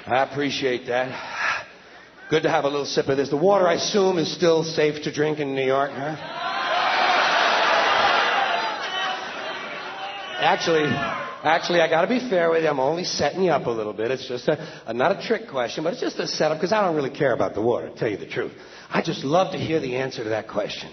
I appreciate that. Good to have a little sip of this. The water, I assume, is still safe to drink in New York, huh? Actually, I got to be fair with you. I'm only setting you up a little bit. It's just not a trick question, but it's just a setup because I don't really care about the water, to tell you the truth. I just love to hear the answer to that question.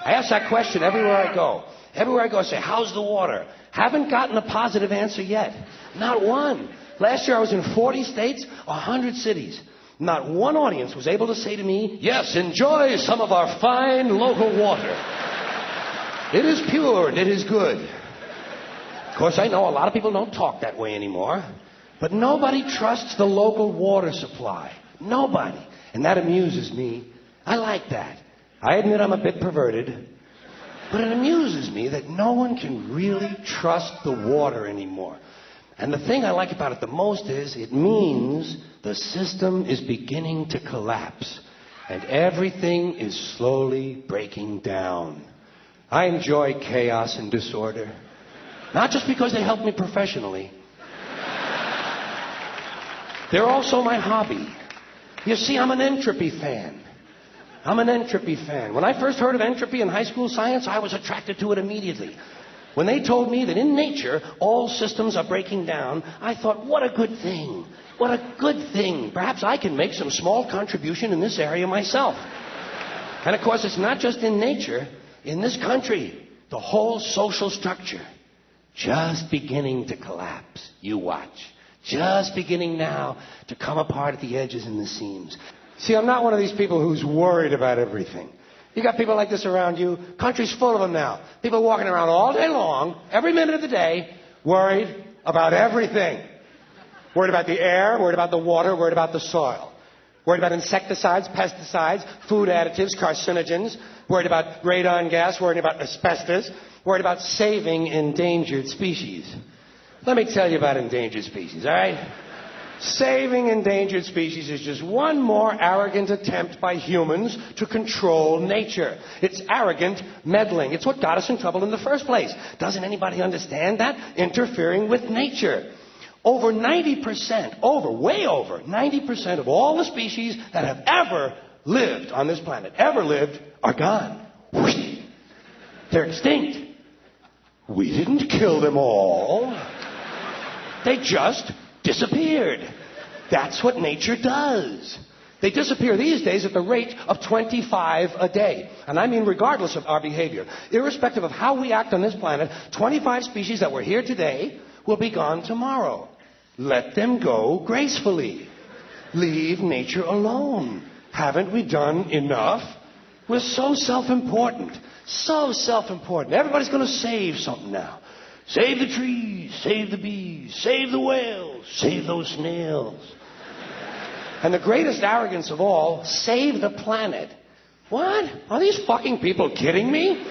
I ask that question everywhere I go. Everywhere I go, I say, how's the water? Haven't gotten a positive answer yet. Not one. Last year I was in 40 states, 100 cities. Not one audience was able to say to me, yes, enjoy some of our fine local water. It is pure and it is good. Of course, I know a lot of people don't talk that way anymore, but nobody trusts the local water supply. Nobody. And that amuses me. I like that. I admit I'm a bit perverted, but it amuses me that no one can really trust the water anymore. And the thing I like about it the most is it means the system is beginning to collapse, and everything is slowly breaking down. I enjoy chaos and disorder. Not just because they help me professionally. They're also my hobby. You see, I'm an entropy fan. When I first heard of entropy in high school science, I was attracted to it immediately. When they told me that in nature, all systems are breaking down, I thought, what a good thing. What a good thing. Perhaps I can make some small contribution in this area myself. And of course, it's not just in nature. In this country, the whole social structure just beginning to collapse. You watch. Just beginning now to come apart at the edges and the seams. See, I'm not one of these people who's worried about everything. You got people like this around you. Country's full of them now. People walking around all day long, every minute of the day, worried about everything. Worried about the air, worried about the water, worried about the soil. Worried about insecticides, pesticides, food additives, carcinogens. Worried about radon gas, worried about asbestos. Worried about saving endangered species. Let me tell you about endangered species, all right? Saving endangered species is just one more arrogant attempt by humans to control nature. It's arrogant meddling. It's what got us in trouble in the first place. Doesn't anybody understand that? Interfering with nature. Over 90%, way over 90% of all the species that have ever lived on this planet, are gone. They're extinct. We didn't kill them all. They just disappeared. That's what nature does. They disappear these days at the rate of 25 a day. And I mean regardless of our behavior. Irrespective of how we act on this planet, 25 species that were here today will be gone tomorrow. Let them go gracefully. Leave nature alone. Haven't we done enough? We're so self-important. So self-important. Everybody's going to save something now. Save the trees, save the bees, save the whales, save those snails. And the greatest arrogance of all, save the planet. What? Are these fucking people kidding me?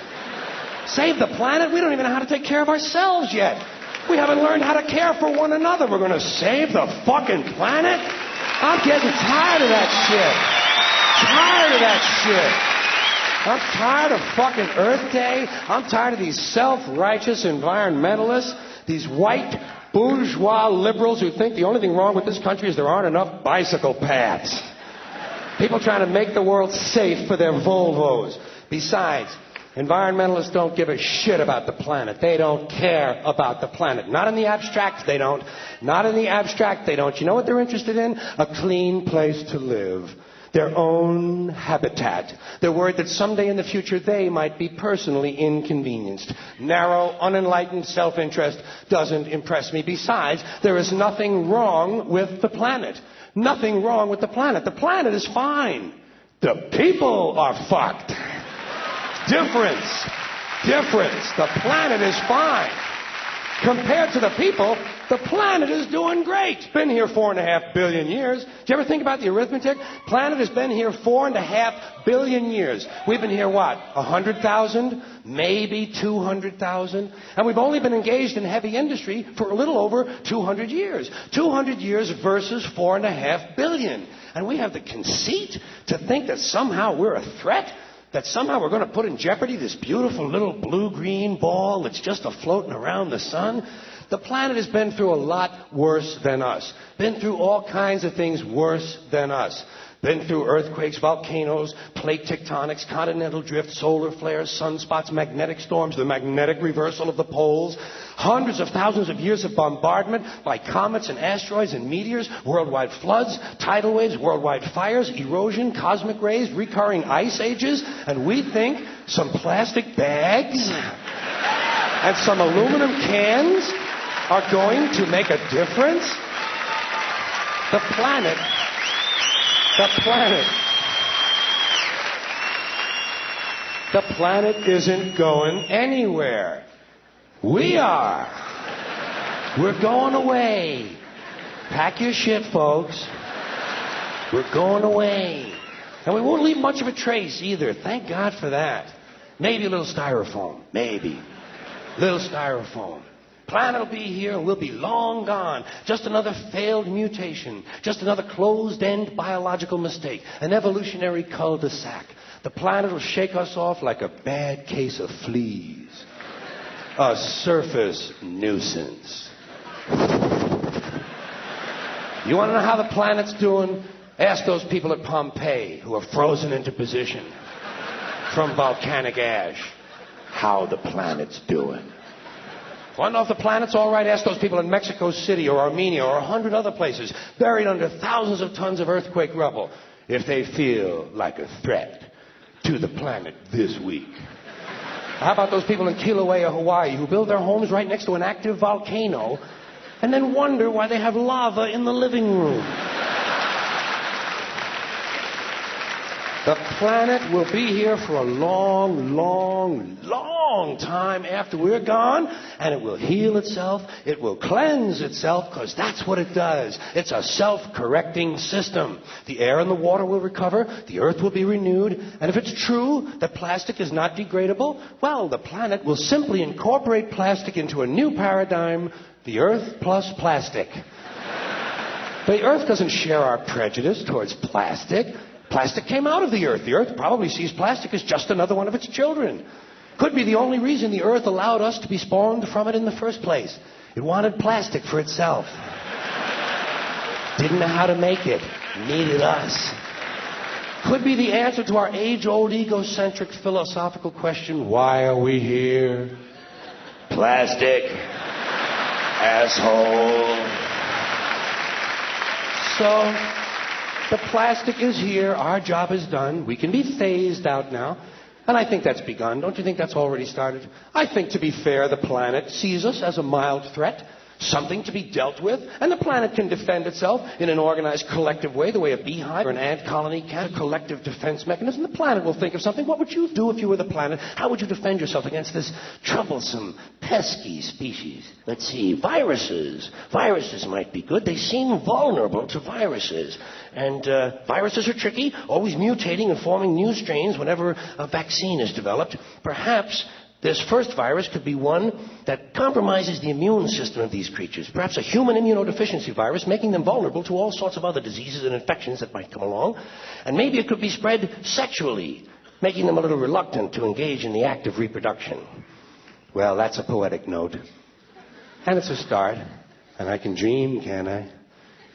Save the planet? We don't even know how to take care of ourselves yet. We haven't learned how to care for one another. We're going to save the fucking planet? I'm getting tired of that shit. I'm tired of fucking Earth Day. I'm tired of these self-righteous environmentalists, these white bourgeois liberals who think the only thing wrong with this country is there aren't enough bicycle paths. People trying to make the world safe for their Volvos. Besides, environmentalists don't give a shit about the planet. They don't care about the planet. Not in the abstract, they don't. Not in the abstract, they don't. You know what they're interested in? A clean place to live. Their own habitat. They're worried that someday in the future they might be personally inconvenienced. Narrow, unenlightened self-interest doesn't impress me. Besides, there is nothing wrong with the planet. Nothing wrong with the planet. The planet is fine. The people are fucked. Difference. The planet is fine. Compared to the people, the planet is doing great. Been here 4.5 billion years. Do you ever think about the arithmetic? Planet has been here 4.5 billion years. We've been here, what, 100,000? Maybe 200,000? And we've only been engaged in heavy industry for a little over 200 years. 200 years versus 4.5 billion. And we have the conceit to think that somehow we're a threat? That somehow we're going to put in jeopardy this beautiful little blue-green ball that's just a-floating around the sun? The planet has been through a lot worse than us. Been through all kinds of things worse than us. Been through earthquakes, volcanoes, plate tectonics, continental drift, solar flares, sunspots, magnetic storms, the magnetic reversal of the poles, hundreds of thousands of years of bombardment by comets and asteroids and meteors, worldwide floods, tidal waves, worldwide fires, erosion, cosmic rays, recurring ice ages, and we think some plastic bags and some aluminum cans are going to make a difference? The planet isn't going anywhere. We are. We're going away. Pack your shit, folks. We're going away. And we won't leave much of a trace either. Thank God for that. Maybe a little styrofoam. Maybe. Little styrofoam. Planet will be here and we'll be long gone. Just another failed mutation. Just another closed-end biological mistake. An evolutionary cul-de-sac. The planet will shake us off like a bad case of fleas. A surface nuisance. You want to know how the planet's doing? Ask those people at Pompeii who are frozen into position from volcanic ash how the planet's doing. Want to know if the planet's all right? Ask those people in Mexico City or Armenia or 100 other places buried under thousands of tons of earthquake rubble if they feel like a threat to the planet this week. How about those people in Kilauea, Hawaii, who build their homes right next to an active volcano and then wonder why they have lava in the living room? The planet will be here for a long, long, long time after we're gone, and it will heal itself, it will cleanse itself, because that's what it does. It's a self-correcting system. The air and the water will recover, the earth will be renewed, and if it's true that plastic is not degradable, well, the planet will simply incorporate plastic into a new paradigm, the earth plus plastic. The earth doesn't share our prejudice towards plastic. Plastic came out of the earth. The earth probably sees plastic as just another one of its children. Could be the only reason the earth allowed us to be spawned from it in the first place. It wanted plastic for itself. Didn't know how to make it. Needed us. Could be the answer to our age-old egocentric philosophical question, why are we here? Plastic. Asshole. So, the plastic is here. Our job is done. We can be phased out now. And I think that's begun. Don't you think that's already started? I think, to be fair, the planet sees us as a mild threat, something to be dealt with, and the planet can defend itself in an organized collective way, the way a beehive or an ant colony can. A collective defense mechanism. The planet will think of something. What would you do if you were the planet? How would you defend yourself against this troublesome, pesky species? Let's see. Viruses. Viruses might be good. They seem vulnerable to viruses. And viruses are tricky, always mutating and forming new strains whenever a vaccine is developed. Perhaps this first virus could be one that compromises the immune system of these creatures. Perhaps a human immunodeficiency virus, making them vulnerable to all sorts of other diseases and infections that might come along. And maybe it could be spread sexually, making them a little reluctant to engage in the act of reproduction. Well, that's a poetic note. And it's a start. And I can dream, can't I?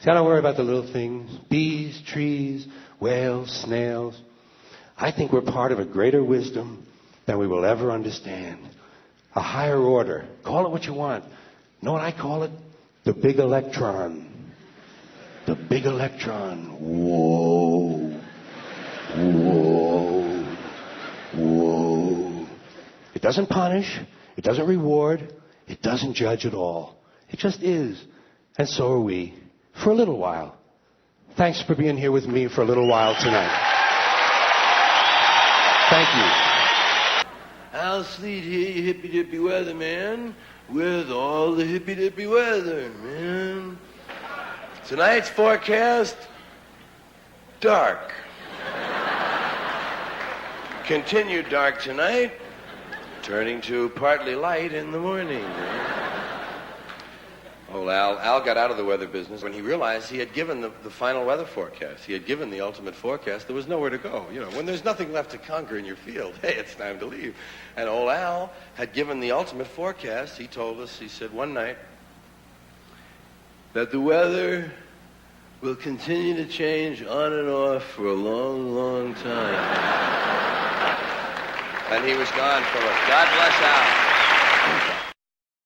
See, I don't worry about the little things. Bees, trees, whales, snails. I think we're part of a greater wisdom than we will ever understand. A higher order. Call it what you want. Know what I call it? The big electron. The big electron. Whoa. Whoa. Whoa. It doesn't punish. It doesn't reward. It doesn't judge at all. It just is. And so are we. For a little while. Thanks for being here with me for a little while tonight. Thank you. Al Sleet here, you hippy-dippy weatherman, with all the hippy-dippy weather, man. Tonight's forecast, dark. Continued dark tonight, turning to partly light in the morning. Oh, Al got out of the weather business when he realized he had given the final weather forecast. He had given the ultimate forecast. There was nowhere to go. You know, when there's nothing left to conquer in your field, hey, it's time to leave. And old Al had given the ultimate forecast. He told us, he said, one night, that the weather will continue to change on and off for a long, long time. And he was gone for a God bless Al.